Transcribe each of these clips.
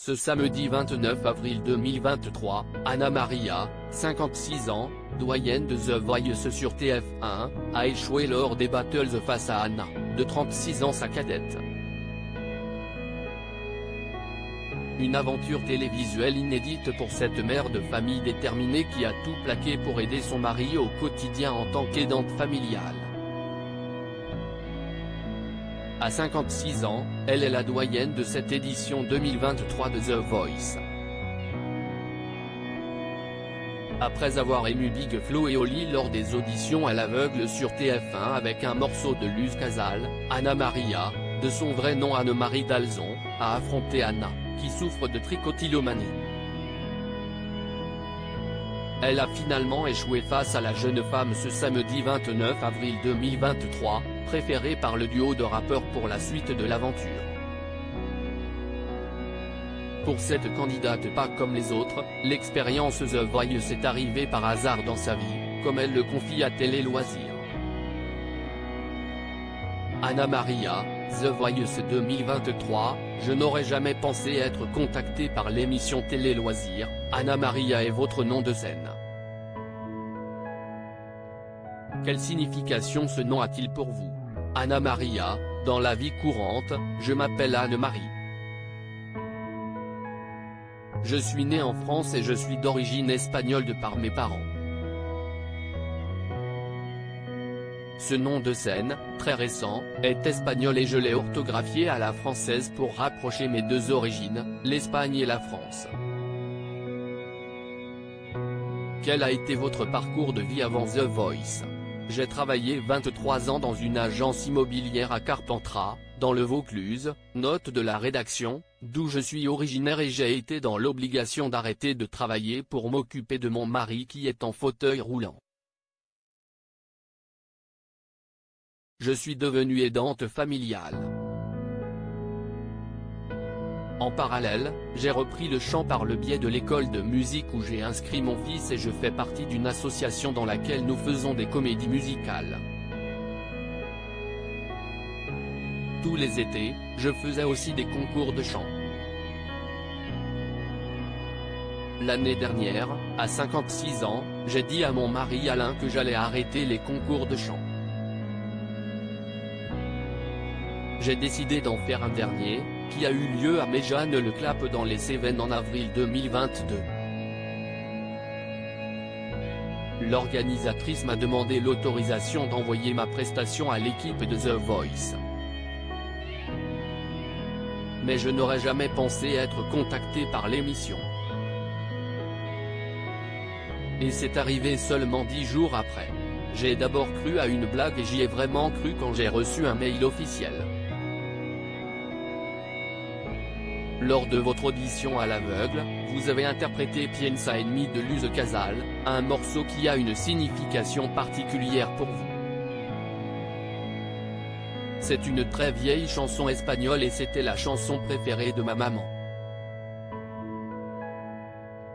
Ce samedi 29 avril 2023, Anna Maria, 56 ans, doyenne de The Voice sur TF1, a échoué lors des battles face à Anna, de 36 ans sa cadette. Une aventure télévisuelle inédite pour cette mère de famille déterminée qui a tout plaqué pour aider son mari au quotidien en tant qu'aidante familiale. À 56 ans, elle est la doyenne de cette édition 2023 de The Voice. Après avoir ému Big Flo et Oli lors des auditions à l'aveugle sur TF1 avec un morceau de Luz Casal, Anna Maria, de son vrai nom Anne-Marie Dalzon, a affronté Anna, qui souffre de trichotillomanie. Elle a finalement échoué face à la jeune femme ce samedi 29 avril 2023, préférée par le duo de rappeurs pour la suite de l'aventure. Pour cette candidate pas comme les autres, l'expérience The Voice est arrivée par hasard dans sa vie, comme elle le confie à Télé Loisirs. Anna Maria, The Voice 2023, je n'aurais jamais pensé être contactée par l'émission Télé Loisirs, Anna Maria est votre nom de scène. Quelle signification ce nom a-t-il pour vous? Anna Maria, dans la vie courante, je m'appelle Anne-Marie. Je suis née en France et je suis d'origine espagnole de par mes parents. Ce nom de scène, très récent, est espagnol et je l'ai orthographié à la française pour rapprocher mes deux origines, l'Espagne et la France. Quel a été votre parcours de vie avant The Voice? J'ai travaillé 23 ans dans une agence immobilière à Carpentras, dans le Vaucluse, note de la rédaction, d'où je suis originaire et j'ai été dans l'obligation d'arrêter de travailler pour m'occuper de mon mari qui est en fauteuil roulant. Je suis devenue aidante familiale. En parallèle, j'ai repris le chant par le biais de l'école de musique où j'ai inscrit mon fils et je fais partie d'une association dans laquelle nous faisons des comédies musicales. Tous les étés, je faisais aussi des concours de chant. L'année dernière, à 56 ans, j'ai dit à mon mari Alain que j'allais arrêter les concours de chant. J'ai décidé d'en faire un dernier, qui a eu lieu à Méjeanne-le-Clap dans les Cévennes en avril 2022. L'organisatrice m'a demandé l'autorisation d'envoyer ma prestation à l'équipe de The Voice. Mais je n'aurais jamais pensé être contacté par l'émission. Et c'est arrivé seulement 10 jours après. J'ai d'abord cru à une blague et j'y ai vraiment cru quand j'ai reçu un mail officiel. Lors de votre audition à l'aveugle, vous avez interprété Piensa en mí de Luz Casal, un morceau qui a une signification particulière pour vous. C'est une très vieille chanson espagnole et c'était la chanson préférée de ma maman.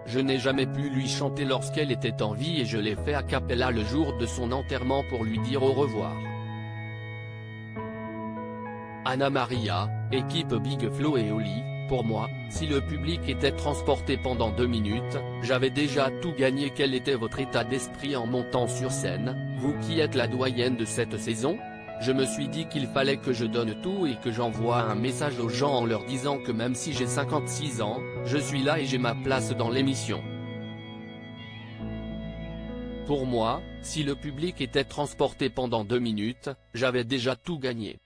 Je n'ai jamais pu lui chanter lorsqu'elle était en vie et je l'ai fait a cappella le jour de son enterrement pour lui dire au revoir. Anna Maria, équipe Big Flo et Oli. Pour moi, si le public était transporté pendant 2 minutes, j'avais déjà tout gagné. Quel était votre état d'esprit en montant sur scène, vous qui êtes la doyenne de cette saison? Je me suis dit qu'il fallait que je donne tout et que j'envoie un message aux gens en leur disant que même si j'ai 56 ans, je suis là et j'ai ma place dans l'émission. Pour moi, si le public était transporté pendant 2 minutes, j'avais déjà tout gagné.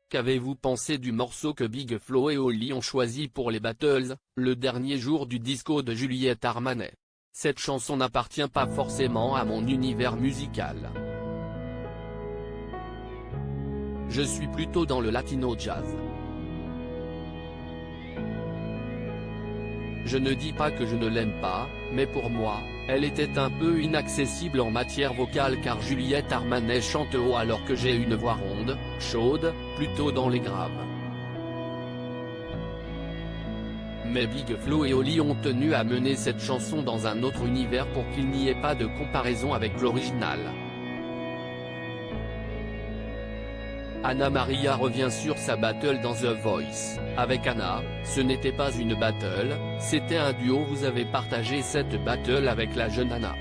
Qu'avez-vous pensé du morceau que Big Flo et Oli ont choisi pour les battles, le dernier jour du disco de Juliette Armanet? Cette chanson n'appartient pas forcément à mon univers musical. Je suis plutôt dans le latino jazz. Je ne dis pas que je ne l'aime pas, mais pour moi, elle était un peu inaccessible en matière vocale car Juliette Armanet chante haut alors que j'ai une voix ronde, chaude, plutôt dans les graves. Mais Big Flo et Oli ont tenu à mener cette chanson dans un autre univers pour qu'il n'y ait pas de comparaison avec l'original. Anna Maria revient sur sa battle dans The Voice. Avec Anna, ce n'était pas une battle, c'était un duo. Vous avez partagé cette battle avec la jeune Anna.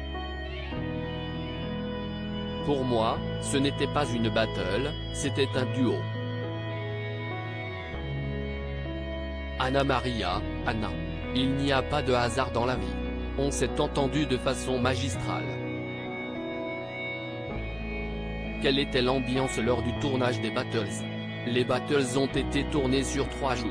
Pour moi, ce n'était pas une battle, c'était un duo. Anna Maria, Anna. Il n'y a pas de hasard dans la vie. On s'est entendu de façon magistrale. Quelle était l'ambiance lors du tournage des battles? Les battles ont été tournés sur 3 jours.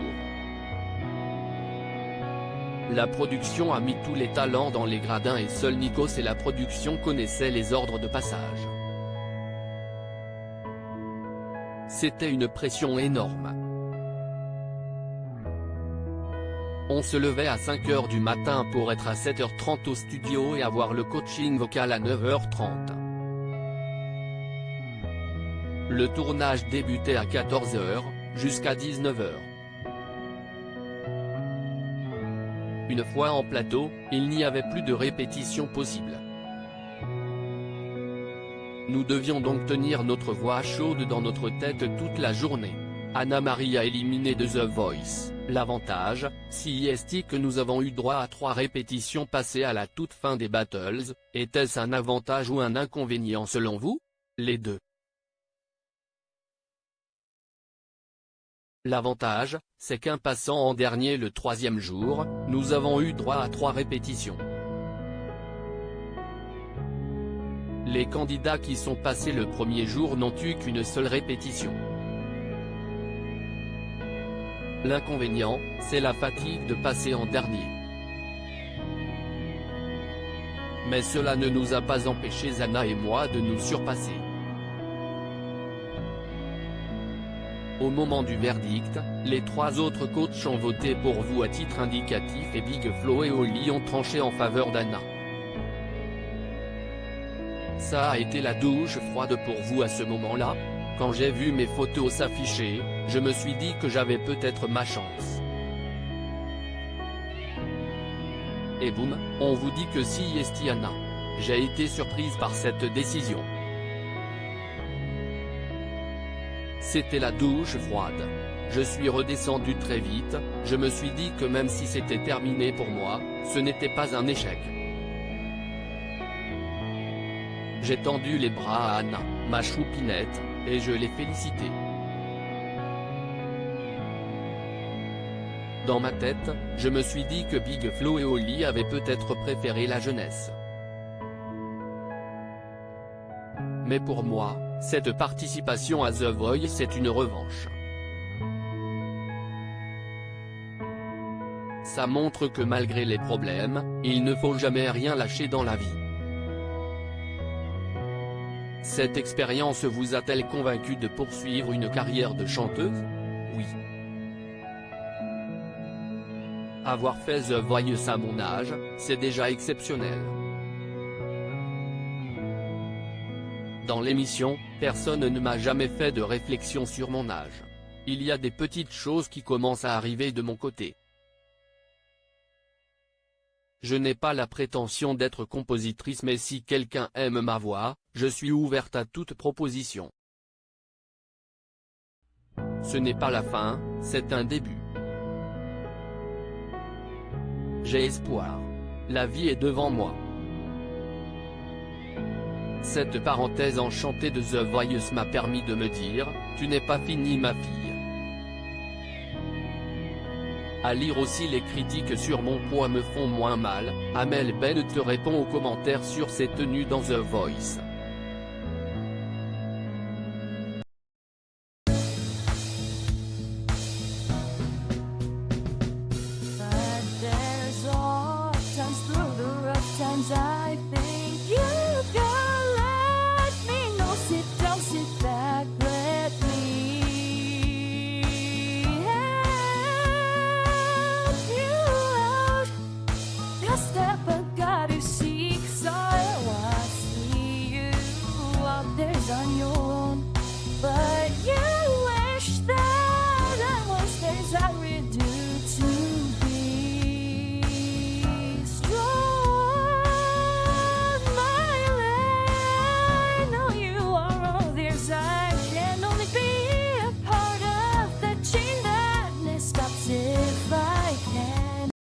La production a mis tous les talents dans les gradins et seul Nikos et la production connaissaient les ordres de passage. C'était une pression énorme. On se levait à 5 h du matin pour être à 7 h 30 au studio et avoir le coaching vocal à 9 h 30. Le tournage débutait à 14 h, jusqu'à 19 h. Une fois en plateau, il n'y avait plus de répétition possible. Nous devions donc tenir notre voix chaude dans notre tête toute la journée. Anna Maria éliminée de The Voice. L'avantage, si est que nous avons eu droit à 3 répétitions passées à la toute fin des battles, était-ce un avantage ou un inconvénient selon vous? Les deux. L'avantage, c'est qu'un passant en dernier le 3e jour, nous avons eu droit à 3 répétitions. Les candidats qui sont passés le premier jour n'ont eu qu'une seule répétition. L'inconvénient, c'est la fatigue de passer en dernier. Mais cela ne nous a pas empêchés Anna et moi de nous surpasser. Au moment du verdict, les 3 autres coachs ont voté pour vous à titre indicatif et Big Flo et Oli ont tranché en faveur d'Anna. Ça a été la douche froide pour vous à ce moment-là? Quand j'ai vu mes photos s'afficher, je me suis dit que j'avais peut-être ma chance. Et boum, on vous dit que si est Anna. J'ai été surprise par cette décision. C'était la douche froide. Je suis redescendu très vite, je me suis dit que même si c'était terminé pour moi, ce n'était pas un échec. J'ai tendu les bras à Anna, ma choupinette, et je l'ai félicitée. Dans ma tête, je me suis dit que Big Flo et Oli avaient peut-être préféré la jeunesse. Mais pour moi, cette participation à The Voice est une revanche. Ça montre que malgré les problèmes, il ne faut jamais rien lâcher dans la vie. Cette expérience vous a-t-elle convaincu de poursuivre une carrière de chanteuse? Oui. Avoir fait The Voice à mon âge, c'est déjà exceptionnel. Dans l'émission, personne ne m'a jamais fait de réflexion sur mon âge. Il y a des petites choses qui commencent à arriver de mon côté. Je n'ai pas la prétention d'être compositrice, mais si quelqu'un aime ma voix, je suis ouverte à toute proposition. Ce n'est pas la fin, c'est un début. J'ai espoir. La vie est devant moi. Cette parenthèse enchantée de The Voice m'a permis de me dire, tu n'es pas finie ma fille. À lire aussi les critiques sur mon poids me font moins mal. Amel Ben te répond aux commentaires sur ses tenues dans The Voice.